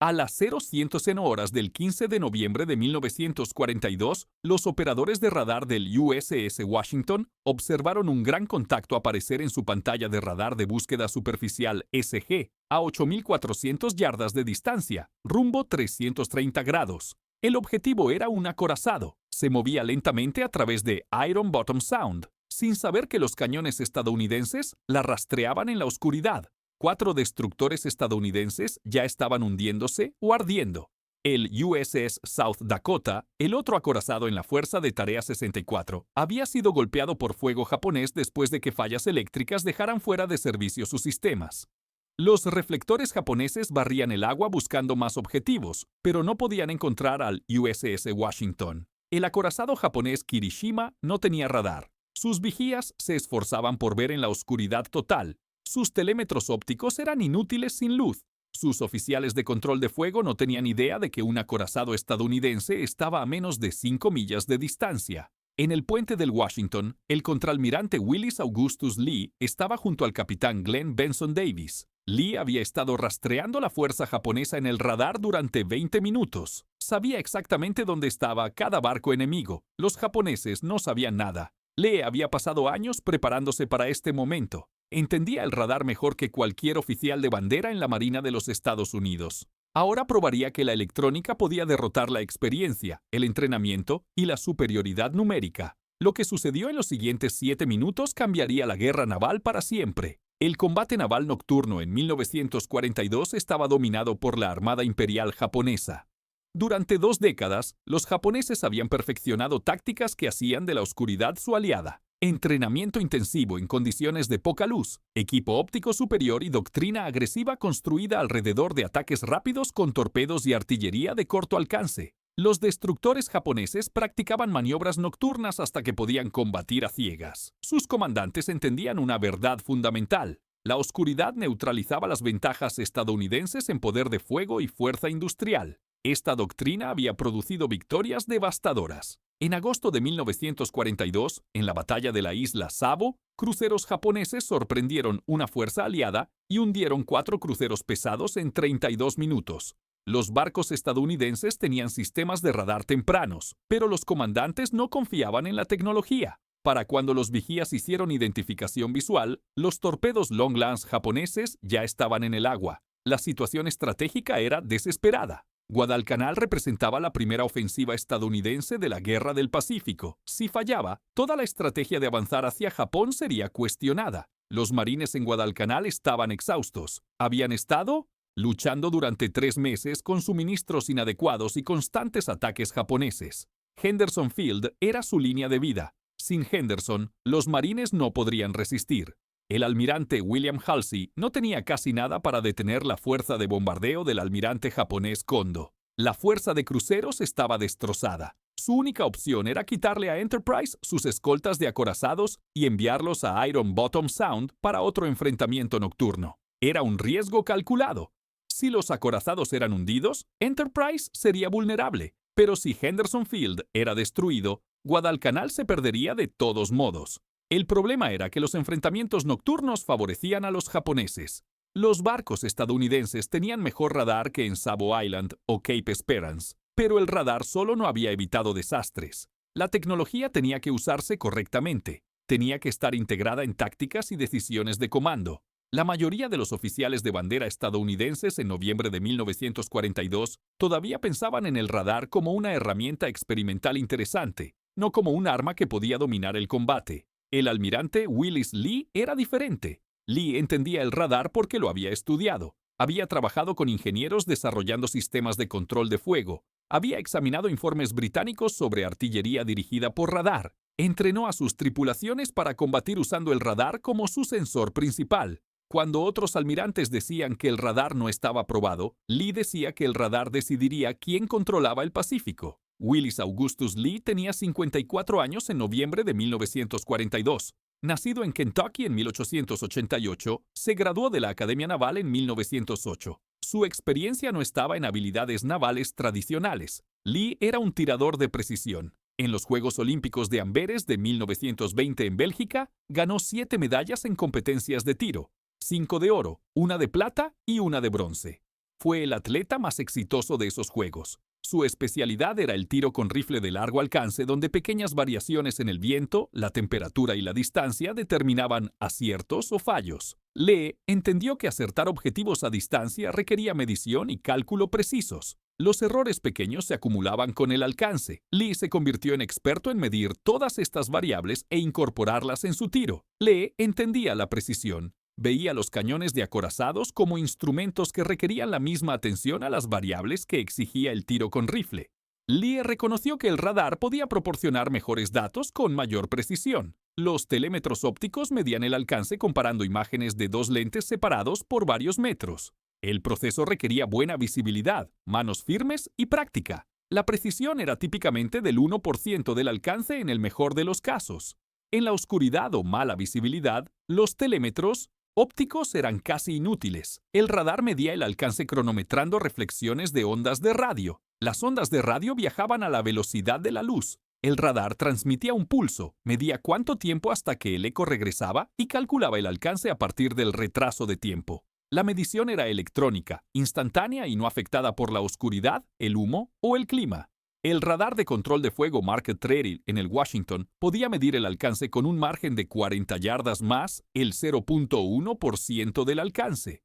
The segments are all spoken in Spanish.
A las 0100 horas del 15 de noviembre de 1942, los operadores de radar del USS Washington observaron un gran contacto aparecer en su pantalla de radar de búsqueda superficial SG a 8.400 yardas de distancia, rumbo 330 grados. El objetivo era un acorazado. Se movía lentamente a través de Iron Bottom Sound, sin saber que los cañones estadounidenses la rastreaban en la oscuridad. 4 destructores estadounidenses ya estaban hundiéndose o ardiendo. El USS South Dakota, el otro acorazado en la Fuerza de Tarea 64, había sido golpeado por fuego japonés después de que fallas eléctricas dejaran fuera de servicio sus sistemas. Los reflectores japoneses barrían el agua buscando más objetivos, pero no podían encontrar al USS Washington. El acorazado japonés Kirishima no tenía radar. Sus vigías se esforzaban por ver en la oscuridad total. Sus telémetros ópticos eran inútiles sin luz. Sus oficiales de control de fuego no tenían idea de que un acorazado estadounidense estaba a menos de 5 millas de distancia. En el puente del Washington, el contraalmirante Willis Augustus Lee estaba junto al capitán Glenn Benson Davis. Lee había estado rastreando la fuerza japonesa en el radar durante 20 minutos. Sabía exactamente dónde estaba cada barco enemigo. Los japoneses no sabían nada. Lee había pasado años preparándose para este momento. Entendía el radar mejor que cualquier oficial de bandera en la Marina de los Estados Unidos. Ahora probaría que la electrónica podía derrotar la experiencia, el entrenamiento y la superioridad numérica. Lo que sucedió en los siguientes 7 minutos cambiaría la guerra naval para siempre. El combate naval nocturno en 1942 estaba dominado por la Armada Imperial japonesa. Durante 2 décadas, los japoneses habían perfeccionado tácticas que hacían de la oscuridad su aliada. Entrenamiento intensivo en condiciones de poca luz, equipo óptico superior y doctrina agresiva construida alrededor de ataques rápidos con torpedos y artillería de corto alcance. Los destructores japoneses practicaban maniobras nocturnas hasta que podían combatir a ciegas. Sus comandantes entendían una verdad fundamental. La oscuridad neutralizaba las ventajas estadounidenses en poder de fuego y fuerza industrial. Esta doctrina había producido victorias devastadoras. En agosto de 1942, en la batalla de la isla Savo, cruceros japoneses sorprendieron una fuerza aliada y hundieron 4 cruceros pesados en 32 minutos. Los barcos estadounidenses tenían sistemas de radar tempranos, pero los comandantes no confiaban en la tecnología. Para cuando los vigías hicieron identificación visual, los torpedos Long Lance japoneses ya estaban en el agua. La situación estratégica era desesperada. Guadalcanal representaba la primera ofensiva estadounidense de la Guerra del Pacífico. Si fallaba, toda la estrategia de avanzar hacia Japón sería cuestionada. Los marines en Guadalcanal estaban exhaustos. Habían estado luchando durante 3 meses con suministros inadecuados y constantes ataques japoneses. Henderson Field era su línea de vida. Sin Henderson, los marines no podrían resistir. El almirante William Halsey no tenía casi nada para detener la fuerza de bombardeo del almirante japonés Kondo. La fuerza de cruceros estaba destrozada. Su única opción era quitarle a Enterprise sus escoltas de acorazados y enviarlos a Iron Bottom Sound para otro enfrentamiento nocturno. Era un riesgo calculado. Si los acorazados eran hundidos, Enterprise sería vulnerable, pero si Henderson Field era destruido, Guadalcanal se perdería de todos modos. El problema era que los enfrentamientos nocturnos favorecían a los japoneses. Los barcos estadounidenses tenían mejor radar que en Savo Island o Cape Esperance, pero el radar solo no había evitado desastres. La tecnología tenía que usarse correctamente, tenía que estar integrada en tácticas y decisiones de comando. La mayoría de los oficiales de bandera estadounidenses en noviembre de 1942 todavía pensaban en el radar como una herramienta experimental interesante, no como un arma que podía dominar el combate. El almirante Willis Lee era diferente. Lee entendía el radar porque lo había estudiado. Había trabajado con ingenieros desarrollando sistemas de control de fuego. Había examinado informes británicos sobre artillería dirigida por radar. Entrenó a sus tripulaciones para combatir usando el radar como su sensor principal. Cuando otros almirantes decían que el radar no estaba probado, Lee decía que el radar decidiría quién controlaba el Pacífico. Willis Augustus Lee tenía 54 años en noviembre de 1942. Nacido en Kentucky en 1888, se graduó de la Academia Naval en 1908. Su experiencia no estaba en habilidades navales tradicionales. Lee era un tirador de precisión. En los Juegos Olímpicos de Amberes de 1920 en Bélgica, ganó 7 medallas en competencias de tiro, 5 de oro, 1 de plata y 1 de bronce. fue el atleta más exitoso de esos Juegos. Su especialidad era el tiro con rifle de largo alcance, donde pequeñas variaciones en el viento, la temperatura y la distancia determinaban aciertos o fallos. Lee entendió que acertar objetivos a distancia requería medición y cálculo precisos. Los errores pequeños se acumulaban con el alcance. Lee se convirtió en experto en medir todas estas variables e incorporarlas en su tiro. Lee entendía la precisión. Veía los cañones de acorazados como instrumentos que requerían la misma atención a las variables que exigía el tiro con rifle. Lee reconoció que el radar podía proporcionar mejores datos con mayor precisión. Los telémetros ópticos medían el alcance comparando imágenes de dos lentes separados por varios metros. El proceso requería buena visibilidad, manos firmes y práctica. La precisión era típicamente del 1% del alcance en el mejor de los casos. En la oscuridad o mala visibilidad, los telémetros ópticos eran casi inútiles. El radar medía el alcance cronometrando reflexiones de ondas de radio. Las ondas de radio viajaban a la velocidad de la luz. El radar transmitía un pulso, medía cuánto tiempo hasta que el eco regresaba y calculaba el alcance a partir del retraso de tiempo. La medición era electrónica, instantánea y no afectada por la oscuridad, el humo o el clima. El radar de control de fuego Market Trail en el Washington podía medir el alcance con un margen de 40 yardas más el 0.1% del alcance.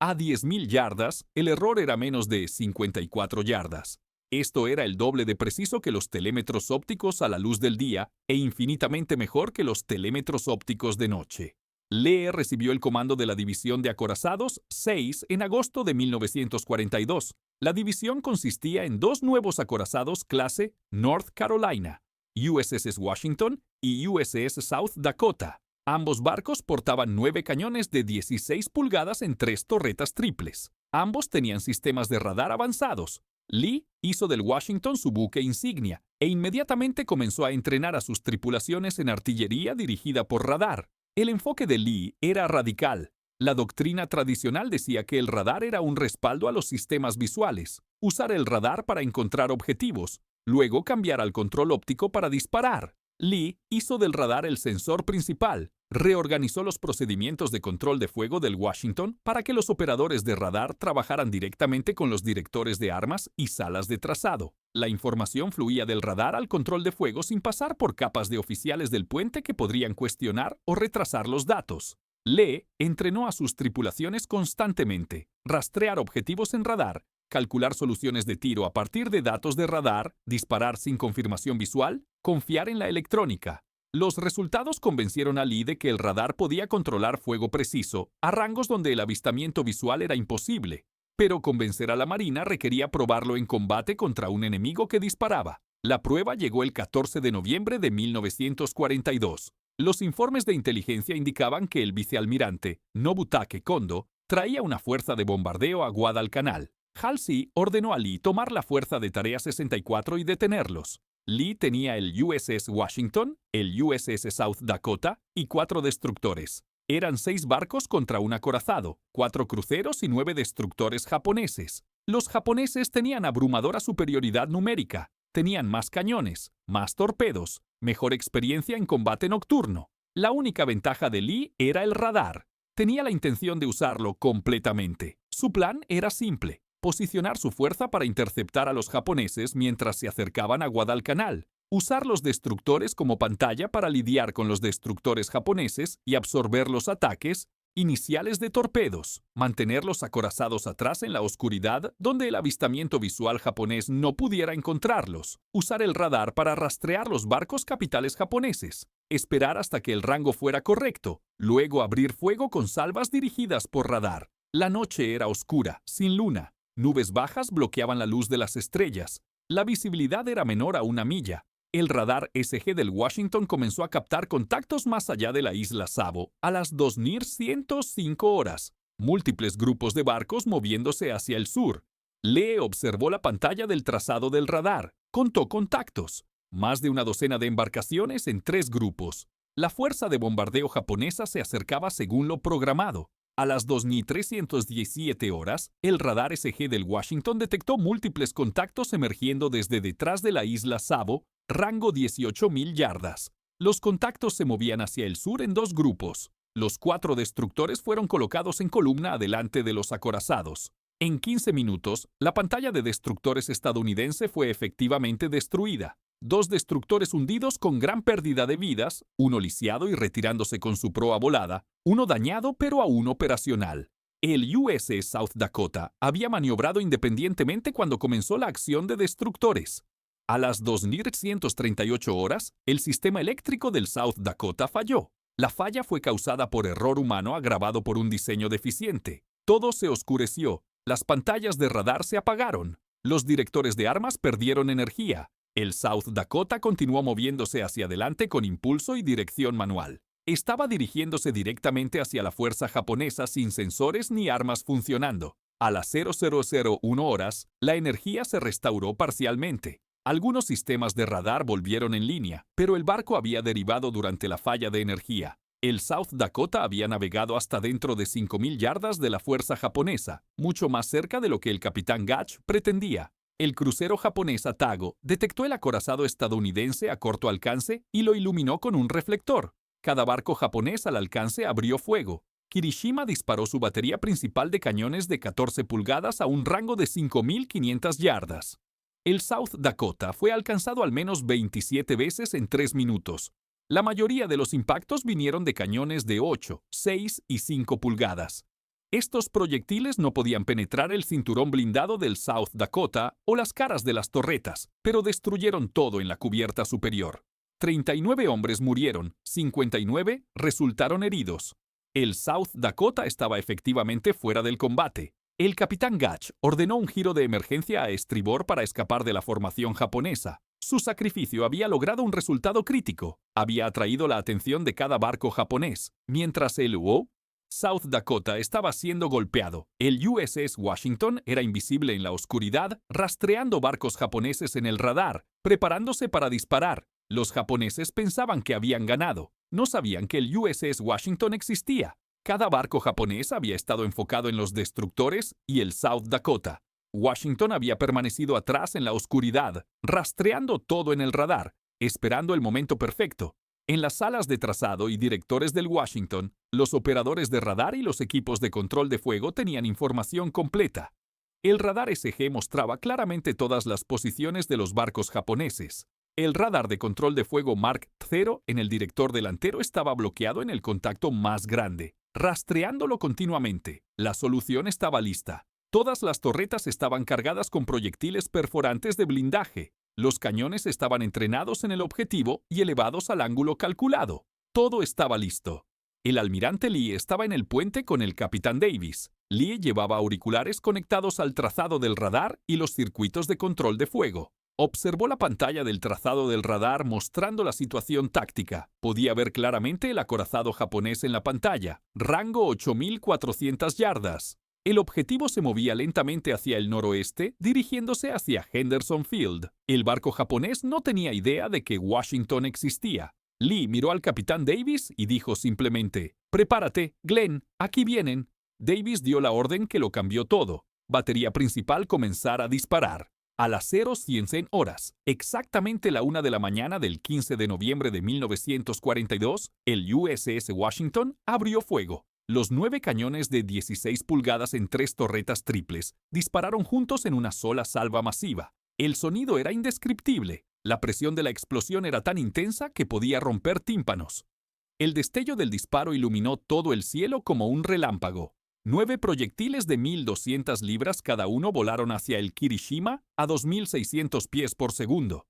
A 10.000 yardas, el error era menos de 54 yardas. Esto era el doble de preciso que los telémetros ópticos a la luz del día e infinitamente mejor que los telémetros ópticos de noche. Lee recibió el comando de la División de Acorazados 6 en agosto de 1942. La división consistía en dos nuevos acorazados clase North Carolina, USS Washington y USS South Dakota. Ambos barcos portaban 9 cañones de 16 pulgadas en 3 torretas triples. Ambos tenían sistemas de radar avanzados. Lee hizo del Washington su buque insignia e inmediatamente comenzó a entrenar a sus tripulaciones en artillería dirigida por radar. El enfoque de Lee era radical. La doctrina tradicional decía que el radar era un respaldo a los sistemas visuales, usar el radar para encontrar objetivos, luego cambiar al control óptico para disparar. Lee hizo del radar el sensor principal, reorganizó los procedimientos de control de fuego del Washington para que los operadores de radar trabajaran directamente con los directores de armas y salas de trazado. La información fluía del radar al control de fuego sin pasar por capas de oficiales del puente que podrían cuestionar o retrasar los datos. Lee entrenó a sus tripulaciones constantemente, rastrear objetivos en radar, calcular soluciones de tiro a partir de datos de radar, disparar sin confirmación visual, confiar en la electrónica. Los resultados convencieron a Lee de que el radar podía controlar fuego preciso a rangos donde el avistamiento visual era imposible, pero convencer a la Marina requería probarlo en combate contra un enemigo que disparaba. La prueba llegó el 14 de noviembre de 1942. Los informes de inteligencia indicaban que el vicealmirante Nobutake Kondo traía una fuerza de bombardeo a Guadalcanal. Halsey ordenó a Lee tomar la fuerza de Tarea 64 y detenerlos. Lee tenía el USS Washington, el USS South Dakota y 4 destructores. Eran 6 barcos contra un acorazado, 4 cruceros y 9 destructores japoneses. Los japoneses tenían abrumadora superioridad numérica, tenían más cañones, más torpedos, mejor experiencia en combate nocturno. La única ventaja de Lee era el radar. Tenía la intención de usarlo completamente. Su plan era simple: posicionar su fuerza para interceptar a los japoneses mientras se acercaban a Guadalcanal, usar los destructores como pantalla para lidiar con los destructores japoneses y absorber los ataques iniciales de torpedos, mantener los acorazados atrás en la oscuridad donde el avistamiento visual japonés no pudiera encontrarlos, usar el radar para rastrear los barcos capitales japoneses, esperar hasta que el rango fuera correcto, luego abrir fuego con salvas dirigidas por radar. La noche era oscura, sin luna. Nubes bajas bloqueaban la luz de las estrellas. La visibilidad era menor a 1 milla. El radar SG del Washington comenzó a captar contactos más allá de la isla Savo a las 2105 horas. Múltiples grupos de barcos moviéndose hacia el sur. Lee observó la pantalla del trazado del radar. Contó contactos. Más de una docena de embarcaciones en 3 grupos. La fuerza de bombardeo japonesa se acercaba según lo programado. A las 2317 horas, el radar SG del Washington detectó múltiples contactos emergiendo desde detrás de la isla Savo, rango 18.000 yardas. Los contactos se movían hacia el sur en 2 grupos. Los 4 destructores fueron colocados en columna adelante de los acorazados. En 15 minutos, la pantalla de destructores estadounidense fue efectivamente destruida. 2 destructores hundidos con gran pérdida de vidas, uno lisiado y retirándose con su proa volada, uno dañado pero aún operacional. El USS South Dakota había maniobrado independientemente cuando comenzó la acción de destructores. A las 2138 horas, el sistema eléctrico del South Dakota falló. La falla fue causada por error humano agravado por un diseño deficiente. Todo se oscureció. Las pantallas de radar se apagaron. Los directores de armas perdieron energía. El South Dakota continuó moviéndose hacia adelante con impulso y dirección manual. Estaba dirigiéndose directamente hacia la fuerza japonesa sin sensores ni armas funcionando. A las 0001 horas, la energía se restauró parcialmente. Algunos sistemas de radar volvieron en línea, pero el barco había derivado durante la falla de energía. El South Dakota había navegado hasta dentro de 5.000 yardas de la fuerza japonesa, mucho más cerca de lo que el capitán Gach pretendía. El crucero japonés Atago detectó el acorazado estadounidense a corto alcance y lo iluminó con un reflector. Cada barco japonés al alcance abrió fuego. Kirishima disparó su batería principal de cañones de 14 pulgadas a un rango de 5.500 yardas. El South Dakota fue alcanzado al menos 27 veces en 3 minutos. La mayoría de los impactos vinieron de cañones de 8, 6 y 5 pulgadas. Estos proyectiles no podían penetrar el cinturón blindado del South Dakota o las caras de las torretas, pero destruyeron todo en la cubierta superior. 39 hombres murieron, 59 resultaron heridos. El South Dakota estaba efectivamente fuera del combate. El capitán Gach ordenó un giro de emergencia a estribor para escapar de la formación japonesa. Su sacrificio había logrado un resultado crítico. Había atraído la atención de cada barco japonés, mientras el South Dakota estaba siendo golpeado. El USS Washington era invisible en la oscuridad, rastreando barcos japoneses en el radar, preparándose para disparar. Los japoneses pensaban que habían ganado. No sabían que el USS Washington existía. Cada barco japonés había estado enfocado en los destructores y el South Dakota. Washington había permanecido atrás en la oscuridad, rastreando todo en el radar, esperando el momento perfecto. En las salas de trazado y directores del Washington, los operadores de radar y los equipos de control de fuego tenían información completa. El radar SG mostraba claramente todas las posiciones de los barcos japoneses. El radar de control de fuego Mark III en el director delantero estaba bloqueado en el contacto más grande, rastreándolo continuamente. La solución estaba lista. Todas las torretas estaban cargadas con proyectiles perforantes de blindaje. Los cañones estaban entrenados en el objetivo y elevados al ángulo calculado. Todo estaba listo. El almirante Lee estaba en el puente con el capitán Davis. Lee llevaba auriculares conectados al trazado del radar y los circuitos de control de fuego. Observó la pantalla del trazado del radar mostrando la situación táctica. Podía ver claramente el acorazado japonés en la pantalla. Rango 8.400 yardas. El objetivo se movía lentamente hacia el noroeste, dirigiéndose hacia Henderson Field. El barco japonés no tenía idea de que Washington existía. Lee miró al capitán Davis y dijo simplemente: «Prepárate, Glenn, aquí vienen». Davis dio la orden que lo cambió todo. Batería principal comenzar a disparar. A las 01:00 horas, exactamente la 1 de la mañana del 15 de noviembre de 1942, el USS Washington abrió fuego. Los 9 cañones de 16 pulgadas en 3 torretas triples dispararon juntos en una sola salva masiva. El sonido era indescriptible. La presión de la explosión era tan intensa que podía romper tímpanos. El destello del disparo iluminó todo el cielo como un relámpago. 9 proyectiles de 1.200 libras cada uno volaron hacia el Kirishima a 2.600 pies por segundo.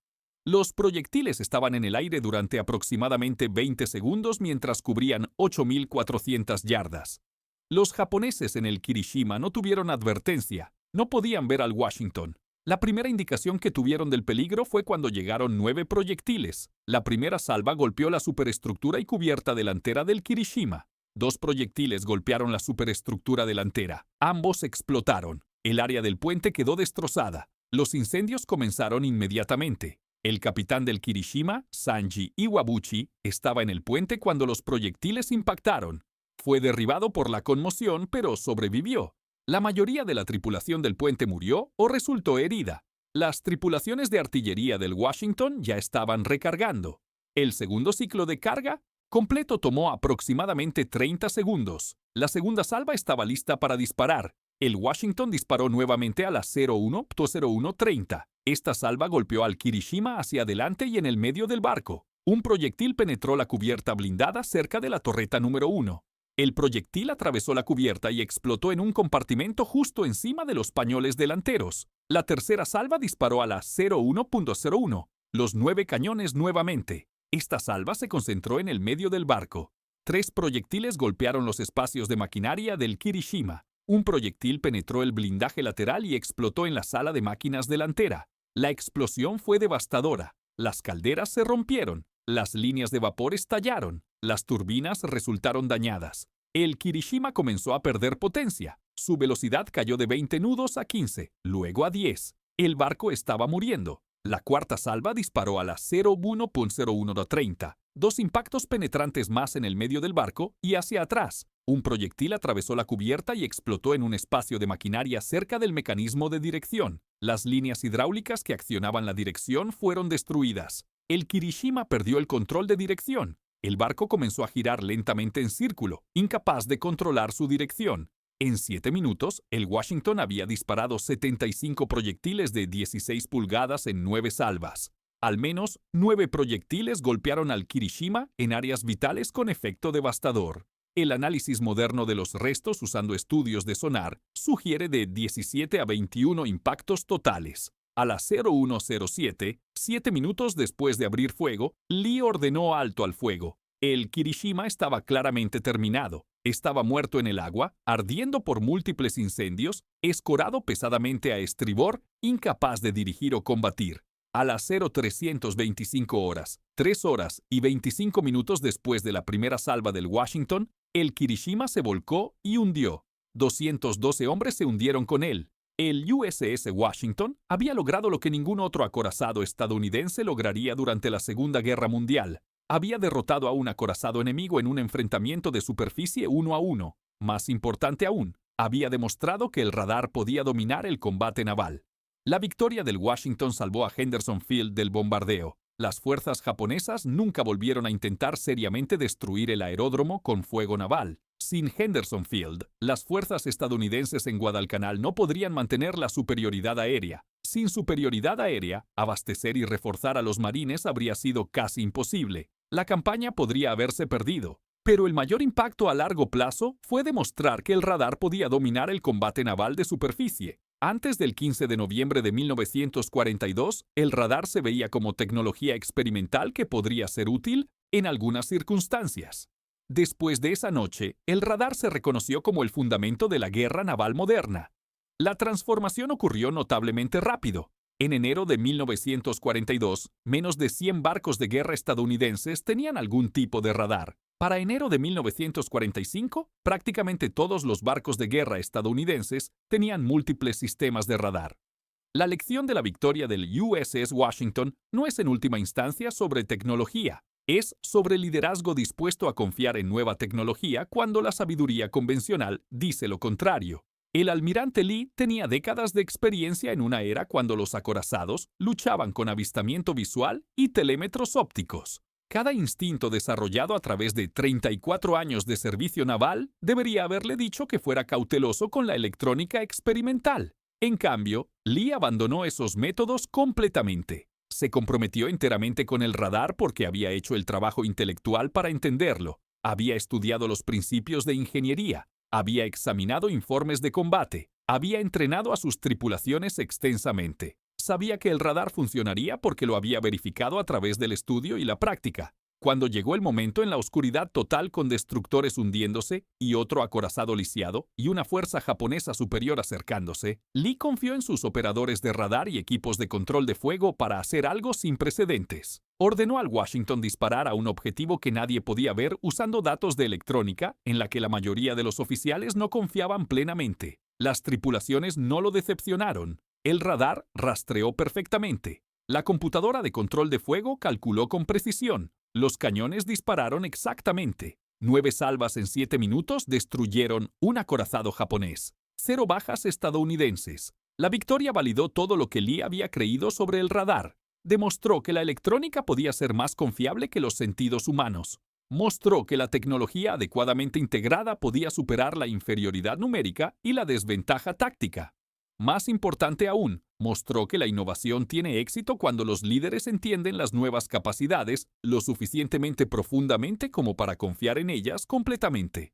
Los proyectiles estaban en el aire durante aproximadamente 20 segundos mientras cubrían 8.400 yardas. Los japoneses en el Kirishima no tuvieron advertencia, no podían ver al Washington. La primera indicación que tuvieron del peligro fue cuando llegaron 9 proyectiles. La primera salva golpeó la superestructura y cubierta delantera del Kirishima. 2 proyectiles golpearon la superestructura delantera. Ambos explotaron. El área del puente quedó destrozada. Los incendios comenzaron inmediatamente. El capitán del Kirishima, Sanji Iwabuchi, estaba en el puente cuando los proyectiles impactaron. Fue derribado por la conmoción, pero sobrevivió. La mayoría de la tripulación del puente murió o resultó herida. Las tripulaciones de artillería del Washington ya estaban recargando. El segundo ciclo de carga completo tomó aproximadamente 30 segundos. La segunda salva estaba lista para disparar. El Washington disparó nuevamente a las 01:01:30. Esta salva golpeó al Kirishima hacia adelante y en el medio del barco. Un proyectil penetró la cubierta blindada cerca de la torreta número 1. El proyectil atravesó la cubierta y explotó en un compartimento justo encima de los pañoles delanteros. La tercera salva disparó a las 01:01. Los 9 cañones nuevamente. Esta salva se concentró en el medio del barco. 3 proyectiles golpearon los espacios de maquinaria del Kirishima. Un proyectil penetró el blindaje lateral y explotó en la sala de máquinas delantera. La explosión fue devastadora. Las calderas se rompieron. Las líneas de vapor estallaron. Las turbinas resultaron dañadas. El Kirishima comenzó a perder potencia. Su velocidad cayó de 20 nudos a 15, luego a 10. El barco estaba muriendo. La cuarta salva disparó a las 01:01:30. 2 impactos penetrantes más en el medio del barco y hacia atrás. Un proyectil atravesó la cubierta y explotó en un espacio de maquinaria cerca del mecanismo de dirección. Las líneas hidráulicas que accionaban la dirección fueron destruidas. El Kirishima perdió el control de dirección. El barco comenzó a girar lentamente en círculo, incapaz de controlar su dirección. En 7 minutos, el Washington había disparado 75 proyectiles de 16 pulgadas en 9 salvas. Al menos 9 proyectiles golpearon al Kirishima en áreas vitales con efecto devastador. El análisis moderno de los restos usando estudios de sonar sugiere de 17 a 21 impactos totales. A las 01:07, 7 minutos después de abrir fuego, Lee ordenó alto al fuego. El Kirishima estaba claramente terminado. Estaba muerto en el agua, ardiendo por múltiples incendios, escorado pesadamente a estribor, incapaz de dirigir o combatir. A las 0325 horas, 3 horas y 25 minutos después de la primera salva del Washington, el Kirishima se volcó y hundió. 212 hombres se hundieron con él. El USS Washington había logrado lo que ningún otro acorazado estadounidense lograría durante la Segunda Guerra Mundial. Había derrotado a un acorazado enemigo en un enfrentamiento de superficie 1 a 1. Más importante aún, había demostrado que el radar podía dominar el combate naval. La victoria del Washington salvó a Henderson Field del bombardeo. Las fuerzas japonesas nunca volvieron a intentar seriamente destruir el aeródromo con fuego naval. Sin Henderson Field, las fuerzas estadounidenses en Guadalcanal no podrían mantener la superioridad aérea. Sin superioridad aérea, abastecer y reforzar a los marines habría sido casi imposible. La campaña podría haberse perdido. Pero el mayor impacto a largo plazo fue demostrar que el radar podía dominar el combate naval de superficie. Antes del 15 de noviembre de 1942, el radar se veía como tecnología experimental que podría ser útil en algunas circunstancias. Después de esa noche, el radar se reconoció como el fundamento de la guerra naval moderna. La transformación ocurrió notablemente rápido. En enero de 1942, menos de 100 barcos de guerra estadounidenses tenían algún tipo de radar. Para enero de 1945, prácticamente todos los barcos de guerra estadounidenses tenían múltiples sistemas de radar. La lección de la victoria del USS Washington no es en última instancia sobre tecnología, es sobre liderazgo dispuesto a confiar en nueva tecnología cuando la sabiduría convencional dice lo contrario. El almirante Lee tenía décadas de experiencia en una era cuando los acorazados luchaban con avistamiento visual y telémetros ópticos. Cada instinto desarrollado a través de 34 años de servicio naval debería haberle dicho que fuera cauteloso con la electrónica experimental. En cambio, Lee abandonó esos métodos completamente. Se comprometió enteramente con el radar porque había hecho el trabajo intelectual para entenderlo. Había estudiado los principios de ingeniería. Había examinado informes de combate. Había entrenado a sus tripulaciones extensamente. Sabía que el radar funcionaría porque lo había verificado a través del estudio y la práctica. Cuando llegó el momento en la oscuridad total con destructores hundiéndose y otro acorazado lisiado y una fuerza japonesa superior acercándose, Lee confió en sus operadores de radar y equipos de control de fuego para hacer algo sin precedentes. Ordenó al Washington disparar a un objetivo que nadie podía ver usando datos de electrónica en la que la mayoría de los oficiales no confiaban plenamente. Las tripulaciones no lo decepcionaron. El radar rastreó perfectamente. La computadora de control de fuego calculó con precisión. Los cañones dispararon exactamente. 9 salvas en 7 minutos destruyeron un acorazado japonés. 0 bajas estadounidenses. La victoria validó todo lo que Lee había creído sobre el radar. Demostró que la electrónica podía ser más confiable que los sentidos humanos. Mostró que la tecnología adecuadamente integrada podía superar la inferioridad numérica y la desventaja táctica. Más importante aún, mostró que la innovación tiene éxito cuando los líderes entienden las nuevas capacidades lo suficientemente profundamente como para confiar en ellas completamente.